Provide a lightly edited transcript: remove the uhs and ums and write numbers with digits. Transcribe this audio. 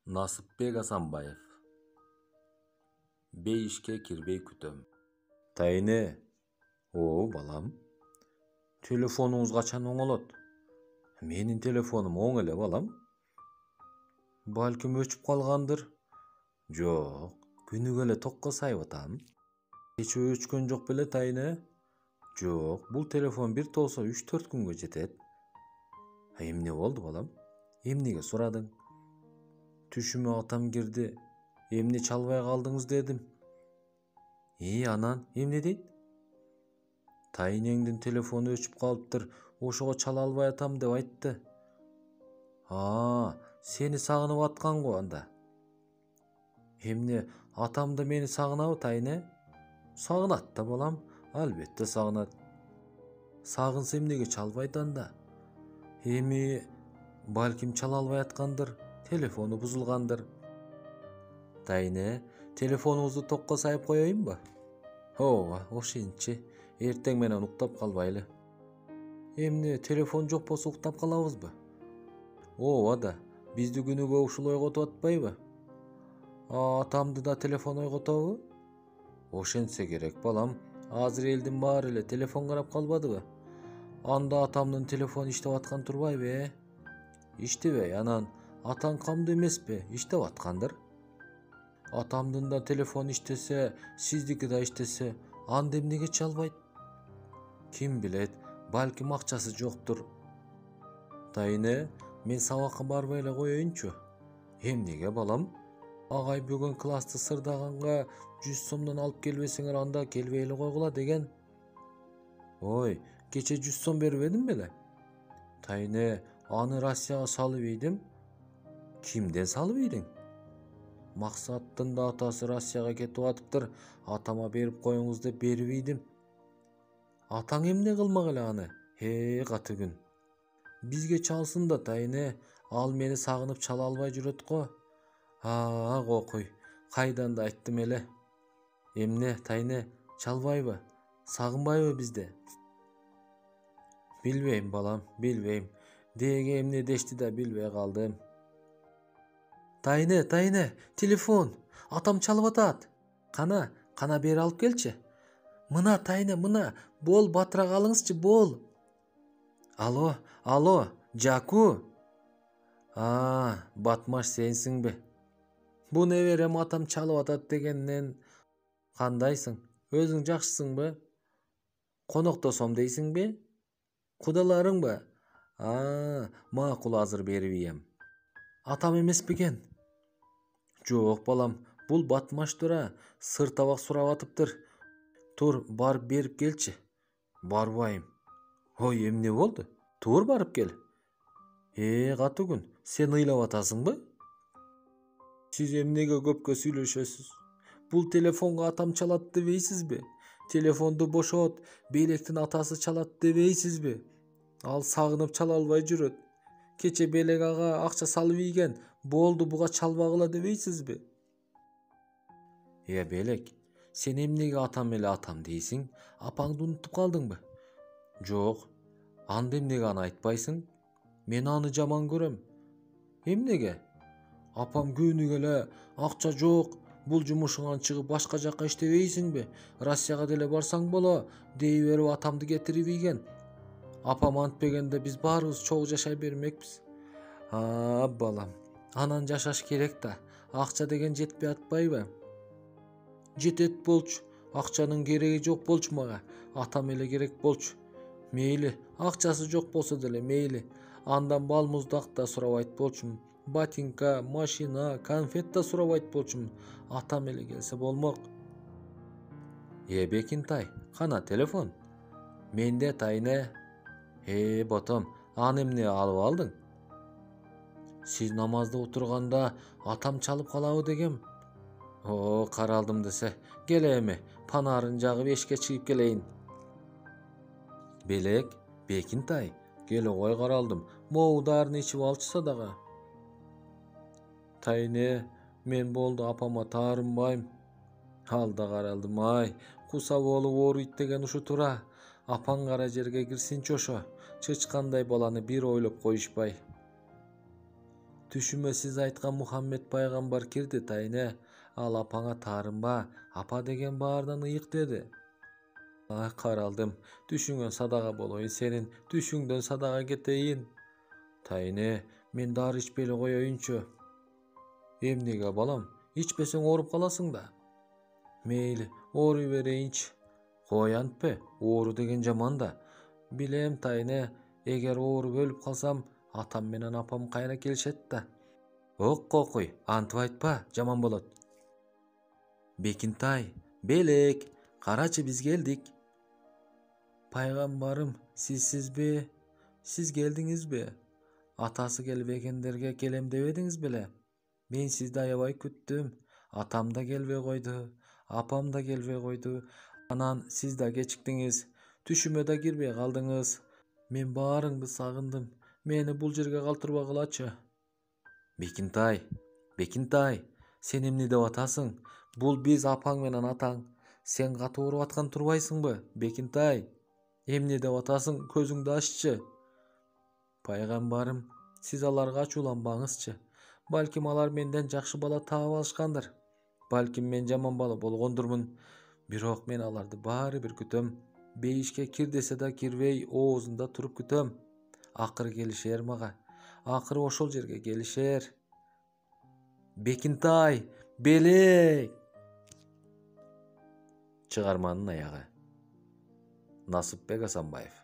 Насыпбек Асанбаев. Бейишке кирбей күтөм. Тайне. Балам. Телефонуңуз качан оңолот? Менин телефонум оң эле, балам. Балким өчүп калгандыр. Жок, күнүгө эле токко сайып атам. Эч өчкөн жок беле, Тайне? Жок, бул телефон бир толсо 3-4 күнгө жетет. Эмне болду, балам? Эмнеге сурадың? Түшүмө атам кирди. Эмне чалбай калдыңыз дедим. Анан эмне дейт? Тайнеңдин телефону өчүп калыптыр. Ошого чала албай атам деп айтты. Сени сагынып аткан го анда. Эмне атам да мени сагынабы, Тайне? Сагынат да, балам. Албетте сагынат. Сагынса эмнеге чалбайт анда? Эми балким чала албай аткандыр. Телефону бузулгандыр. Тайне, телефонуңузду токко сайып коеюнбу? Ооба, ошентчи. Эртең менен уктап калбайлы. Эмне, телефон жок болсо уктап калабызбы? Ооба да, бизди күнүгө ушул ойготуп атпайбы? Атамды да телефон ойготобу? Ошентсе керек, балам. Азыр элдин баары эле телефон карап калбадыбы? Анда атамдын телефону иштеп аткан турбайбы, Иштебей, анан атаң камдуу эмеспи? Иштеп аткандыр. Атамдын да телефону иштесе, сиздики да иштесе, анда эмнеге чалбайт? Ким билет, балким акчасы жоктур. Тайне, мен сабакка барбай эле коеюнчу. Эмнеге, балам? Агай бүгүн классты сырдаганга 100 сомдон алып келбесеңер, анда келбей эле койгула деген. Ой, кече 100 сом бербедим беле? Тайне, аны Россияга салып ийдим. Кимден салып ийдиң? Максаттын да атасы Россияга кетип атыптыр. Атама берип коюңуз деп берип ийдим. Атаң эмне кылмак эле аны? Каты күн. Бизге чалсын да, Тайне. Ал мени сагынып чала албай жүрөт го. Кокуй. Кайдан да айттым эле. Эмне, Тайне, чалбайбы? Сагынбайбы бизди? Билбейм, балам, билбейм. Деге эмне дешти да билбей калдым. Тайне, телефон. Атам чалып атат. Кана бери алып келчи. Мына, Тайне, мына. Бол, батыра калыңызчы, бол. Алло, Жаку. Батмаш сенсиңби? Бу неберем атам чалып атат дегенден кандайсың? Өзүң жакшысыңбы? Коноктосом дейсиңби? Кудаларыңбы? Макул, азыр берип ийем. Атам эмес бекен? Жок, балам, бул Батмаш тура. Сыр табак сурап атыптыр. Тур, барып берип келчи. Барбайм. Ой, эмне болду? Тур, барып кел. Каты күн, сен ыйлап атасыңбы? Сиз эмнеге көпкө сүйлөшөсүз? Бул телефонго атам чалат дебейсизби? Телефонду бошот, Белектин атасы чалат дебейсизби? Ал сагынып чала албай жүрөт. Кече Белек ага акча салып ийген. Болду, буга чалбагыла дебейсизби? Белек, сен эмнеге атам эле атам дейсиң? Апаңды унутуп калдыңбы? Жок. Анда эмнеге аны айтпайсың? Мен аны жаман көрөм. Эмнеге? Апам күнүгө эле акча жок, бул жумушуңан чыгып башка жакка иштебейсиңби? Россияга деле барсаң боло, дей берип атамды кетирип ийген. Апам антпегенде биз баарыбыз чогуу жашай бермекпиз. Балам, анан жашаш керек да. Акча деген жетпей атпайбы? Жетет болчу. Акчанын кереги жок болчу мага. Атам эле керек болчу. Мейли, акчасы жок болсо деле мейли. Андан бал муздак да сурабайт болчумун. Ботинка, машина, конфет да сурабайт болчумун. Атам эле келсе болмок. Бекинтай, кана телефон? Менде, Тайне. Ботом, аны эмне алып алдың? Сиз намазда отурганда атам чалып калабы дегем. Каралдым десе. Келе эми, панарын жагып эшикке чыгып келейин. Белек, Бекинтай, келе кой, каралдым. Могу дарыны ичип алчы дагы. Тайне, мен болду, апама таарынбайм. Алда каралдым, куса болуп ооруйт деген ушу тура. Апаң кара жерге кирсинчи ошо. Чычкандай баланы бир ойлоп коюшпай. Түшүмө сиз айткан Мухаммед пайгамбар кирди тайне. Ал апаңа таарынба, апа деген баардан ыйык деди. Каралдым, түшүңөн садага болоюн сенин, түшүңдөн садага кетейин. Тайне, мен дары ичпей коеюнчу. Эмнеге балам, ичпесең ооруп каласың да. Мейли, ооруй берейинчи. Кой антпе, оору деген жаман да. Билем тайне, эгер ооруп өлүп калсам, атам менен апам кайра келишет да. Ок кокуй, антип айтпа, жаман болот. Бекинтай, белек, карачы биз келдик. Пайгамбарым, сизсизби? Сиз келдиңизби? Атасы келбегендерге келем дебедиңиз беле? Мен сизди аябай күттүм. Атам да келбей койду, апам да келбей койду. Анан сиз да кечиктиңиз. Түшүмө да кирбей калдыңыз. Мен баарыңды сагындым. Мени бул жерге калтырбагылачы. Бекинтай, сен эмне деп атасың? Бул биз апаң менен атаң. Сен катуу ооруп аткан турбайсыңбы? Бекинтай, эмне деп атасың? Көзүңдү аччы. Пайгамбарым, сиз аларга ачууланбаңызчы. Балким алар менден жакшы бала таап алышкандыр. Балким мен жаман бала болгондурмун. Бирок мен аларды баары бир күтөм. Бейишке кир десе да кирбей, оозунда туруп күтөм. Акыры келишер мага. Акыры ошол жерге келишер. Бекинтай, белек. Чыгарманын аягы. Насыпбек Асанбаев.